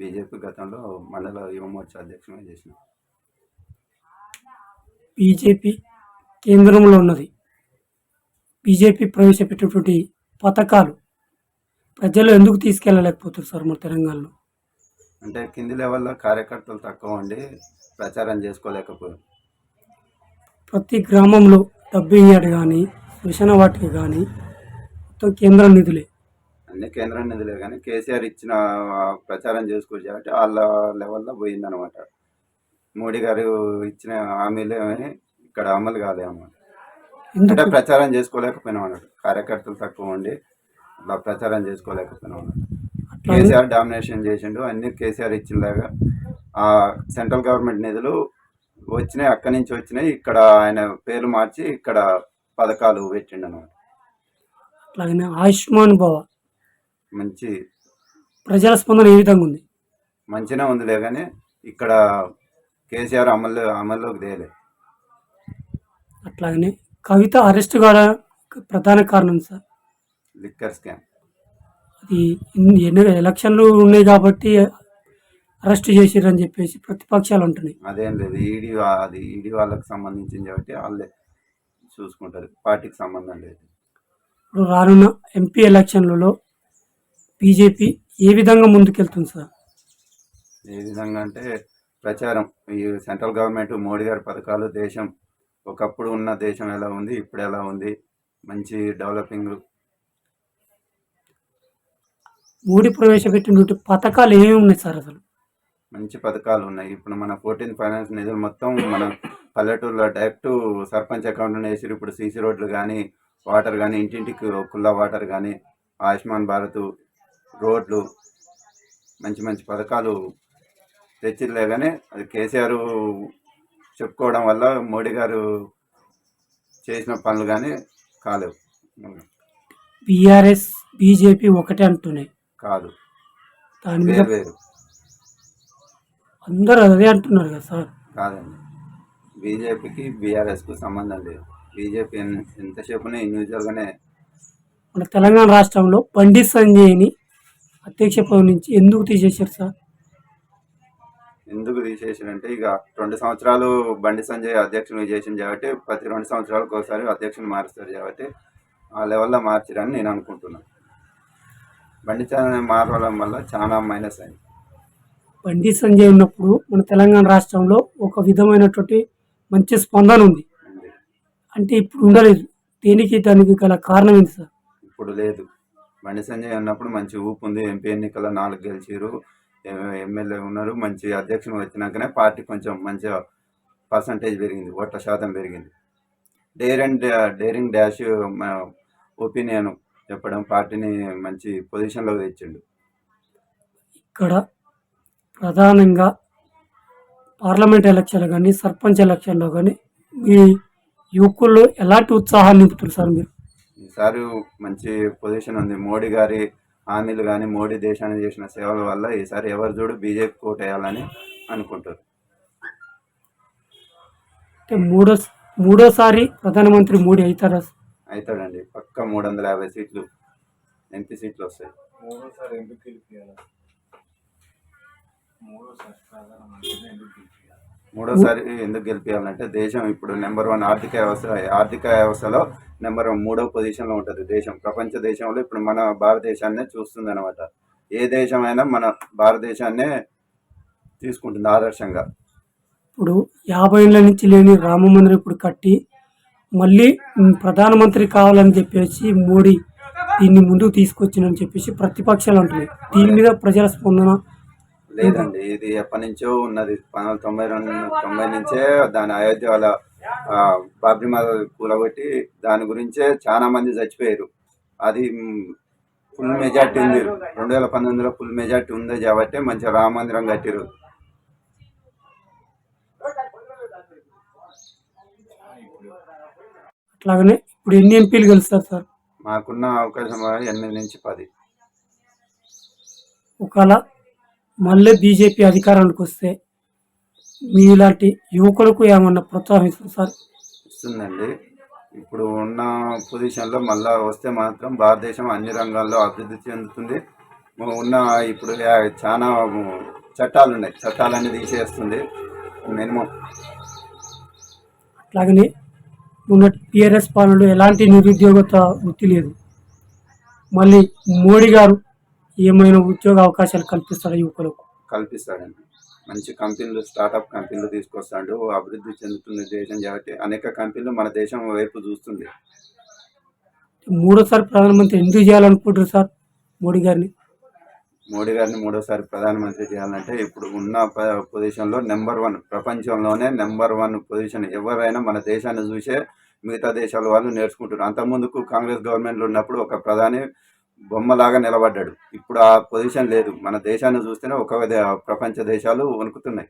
BJP గతంలో మండల యువ మోర్చా అధ్యక్షునిగా చేసిన. బీజేపీ కేంద్రంలో ఉన్నది. బీజేపీ ప్రవేశపెట్టినటువంటి పథకాలు ప్రజలు ఎందుకు తీసుకెళ్ళలేకపోతారు సార్ మన తెలంగాణలో? అంటే కింది లెవెల్లో కార్యకర్తలు తక్కువ ఉండి ప్రచారం చేసుకోలేకపోయారు. ప్రతి గ్రామంలో డబ్బింగ్ యార్డ్ కానీ శ్మశాన వాటిక కానీ మొత్తం కేంద్ర నిధులే. అన్ని కేంద్ర నిధులే కానీ కేసీఆర్ ఇచ్చిన ప్రచారం చేసుకోవచ్చు కాబట్టి వాళ్ళ లెవెల్లో పోయిందనమాట. మోడీ గారు ఇచ్చిన హామీలు ఇక్కడ అమలు కాలేమన్నమాట. అంటే ప్రచారం చేసుకోలేకపోయినాం అన్నట్టు. కార్యకర్తలు తక్కువ ఉండి అట్లా ప్రచారం చేసుకోలేకపోయినాం అన్నట్టు. కేసీఆర్ డామినేషన్ చేసిండు. అన్ని కేసీఆర్ ఇచ్చినలాగా సెంట్రల్ గవర్నమెంట్ నిధులు వచ్చినాయి, అక్కడి నుంచి వచ్చినాయి. ఇక్కడ ఆయన పేరు మార్చి ఇక్కడ పథకాలు పెట్టిండు అన్నమాట. అట్లాగనే ఆయుష్మాన్ భవ మంచి ప్రజల స్పందన ఏ విధంగా ఉంది? మంచిగా ఉందిలే కానీ ఇక్కడ కేసీఆర్ అమల్లోకి తేలే. అట్లాగనే కవిత అరెస్ట్ కావడం ప్రధాన కారణం సార్ లిక్కర్ స్కామ్. అది ఎలక్షన్లు ఉన్నాయి కాబట్టి అరెస్ట్ చేసిరని చెప్పేసి ప్రతిపక్షాలు అంటున్నాయి. అదేం లేదు, ఈడీ వాళ్ళకి సంబంధించింది కాబట్టి వాళ్ళే చూసుకుంటారు, పార్టీకి సంబంధం లేదు. ఇప్పుడు రానున్న ఎంపీ ఎలక్షన్లలో బీజేపీ ఏ విధంగా ముందుకెళ్తుంది సార్? ఏ విధంగా అంటే ప్రచారం, ఈ సెంట్రల్ గవర్నమెంట్ మోడీ గారి పథకాలు, దేశం ఒకప్పుడు ఉన్న దేశం ఎలా ఉంది, ఇప్పుడు ఎలా ఉంది, మంచి డెవలపింగ్. మోడీ ప్రవేశపెట్టినటువంటి పథకాలు ఏమేమి ఉన్నాయి సార్? అసలు మంచి పథకాలు ఉన్నాయి. ఇప్పుడు మన 14th ఫైనాన్స్ నిధులు మొత్తం మన పల్లెటూరులో డైరెక్ట్ సర్పంచ్ అకౌంట్లో వేసి ఇప్పుడు సీసీ రోడ్లు కానీ, వాటర్ కానీ, ఇంటింటికి కుల్లా వాటర్ కానీ, ఆయుష్మాన్ భారత్, రోడ్లు, మంచి మంచి పథకాలు తెచ్చిలే. కానీ అది కేసీఆర్ చెప్పుకోవడం వల్ల మోడీ గారు చేసిన పనులు కానీ కాలేవు. బీఆర్ఎస్ బీజేపీ ఒకటే అంటున్నాయి కాదు, దాని మీద వేరు అందరూ అదే అంటున్నారు కదా సార్? కాదండి, బీజేపీకి బీఆర్ఎస్కు సంబంధం లేదు. బీజేపీ ఎంతసేపునే ఇండివిజువల్గానే. మన తెలంగాణ రాష్ట్రంలో బండి సంజయ్ని అధ్యక్ష పదవి నుంచి ఎందుకు తీసేశారు సార్? ఎందుకు తీసేసారంటే ఇక 2 సంవత్సరాలు బండి సంజయ్ అధ్యక్షుని చేసింది కాబట్టి ప్రతి 2 సంవత్సరాలకు ఒకసారి అధ్యక్షుని మారుస్తారు కాబట్టి ఆ లెవెల్లో మార్చారని నేను అనుకుంటున్నాను. బండి సంజయ్ మారడం వల్ల చాలా మైనస్ అయింది. బండి సంజయ్ ఉన్నప్పుడు మన తెలంగాణ రాష్ట్రంలో ఒక విధమైనటువంటి మంచి స్పందన ఉంది, అంటే ఇప్పుడు ఉండలేదు. దానికి గల కారణం ఏంటి సార్? ఇప్పుడు లేదు. బండి సంజయ్ ఉన్నప్పుడు మంచి ఊపు ఉంది. ఎంపీ ఎన్నికల్లో 4 గెలిచారు, ఎమ్మెల్యే ఉన్నారు. మంచి అధ్యక్షుడు వచ్చినాకనే పార్టీ కొంచెం మంచిగా పర్సంటేజ్ పెరిగింది, ఓట్ల శాతం పెరిగింది. డేరింగ్ డాష్ ఒపీనియన్ చెప్పడం పార్టీని మంచి పొజిషన్లో తెచ్చిండు. ఇక్కడ ప్రధానంగా పార్లమెంట్ ఎలక్షన్లు కానీ, సర్పంచ్ ఎలక్షన్లో కానీ మీ యువకుల్లో ఎలాంటి ఉత్సాహాన్ని నింపుతారు సార్ మీరు? ఈసారి మంచి పొజిషన్ ఉంది. మోడీ గారి హామీలు కానీ, మోడీ దేశానికి చేసిన సేవల వల్ల ఈసారి ఎవరు చూడు బీజేపీ కోట్ వేయాలని అనుకుంటారు. అంటే మూడోసారి ప్రధానమంత్రి మోడీ అవుతాడండి, పక్క 350 సీట్లు ఎంపీ సీట్లు వస్తాయి. మూడోసారి ఎందుకు గెలిపించాలంటే దేశం ఇప్పుడు నెంబర్ 1 ఆర్థిక వ్యవస్థలో నెంబర్ 3వ పొజిషన్లో ఉంటుంది దేశం. ప్రపంచ దేశంలో ఇప్పుడు మన భారతదేశాన్నే చూస్తుంది అనమాట. ఏ దేశమైనా మన భారతదేశాన్నే తీసుకుంటుంది ఆదర్శంగా. ఇప్పుడు 50 ఏళ్ళ నుంచి లేని రామ మందిరం ఇప్పుడు కట్టి మళ్ళీ ప్రధానమంత్రి కావాలని చెప్పేసి మోడీ దీన్ని ముందుకు తీసుకొచ్చిందని చెప్పేసి ప్రతిపక్షాలు అంటున్నాయి. దీని మీద ప్రజల స్పందన లేదండి, ఇది ఎప్పటి నుంచో ఉన్నది. 1992-90 నుంచే దాని అయోధ్య వాళ్ళ బాబ్రీ మసీద్ కూలగొట్టి దాని గురించే చాలా మంది చచ్చిపోయారు. అది ఫుల్ మెజార్టీ ఉంది. 2019లో ఫుల్ మెజార్టీ ఉంది కాబట్టి మంచిగా రామ మందిరం కట్టిరు. అట్లాగనే ఇప్పుడు ఎన్ని ఎంపీలు గెలుస్తారు సార్? మాకున్న అవకాశం 8 నుంచి 10. ఒకవేళ మళ్ళీ బీజేపీ అధికారానికి వస్తే మీలాంటి యువకులకు ఏమన్నా ప్రోత్సాహిస్తారు సార్? ఇస్తుందండి. ఇప్పుడు ఉన్న పొజిషన్లో మళ్ళీ వస్తే మాత్రం భారతదేశం అన్ని రంగాల్లో అభివృద్ధి చెందుతుంది. ఉన్న ఇప్పుడు చాలా చట్టాలు ఉన్నాయి, చట్టాలన్నీ తీసేస్తుంది మినిమం. అట్లాగనే ఉన్న టీఆర్ఎస్ పాలనలో ఎలాంటి నిరుద్యోగత వృత్తి లేదు. మళ్ళీ మోడీ గారు ఏమైనా ఉద్యోగ అవకాశాలు కల్పిస్తారా యువకులకు? కల్పిస్తాడండి. మంచి కంపెనీలు, స్టార్టప్ కంపెనీలు తీసుకొస్తాడు. అభివృద్ధి చెందుతున్న దేశం కాబట్టి అనేక కంపెనీలు మన దేశం వైపు చూస్తుంది. మూడోసారి ప్రధానమంత్రి ఎందుకు చేయాలనుకుంటారు సార్ మోడీ గారిని? మోడీ గారిని మూడోసారి ప్రధానమంత్రి చేయాలంటే ఇప్పుడు ఉన్న పొజిషన్లో నెంబర్ 1, ప్రపంచంలోనే నెంబర్ 1 పొజిషన్. ఎవరైనా మన దేశాన్ని చూసే మిగతా దేశాల వాళ్ళు నేర్చుకుంటారు. అంతకుముందుకు కాంగ్రెస్ గవర్నమెంట్లో ఉన్నప్పుడు ఒక ప్రధాని బొమ్మలాగా నిలబడ్డాడు. ఇప్పుడు ఆ పొజిషన్ లేదు. మన దేశాన్ని చూస్తేనే ప్రపంచ దేశాలు వణుకుతున్నాయి.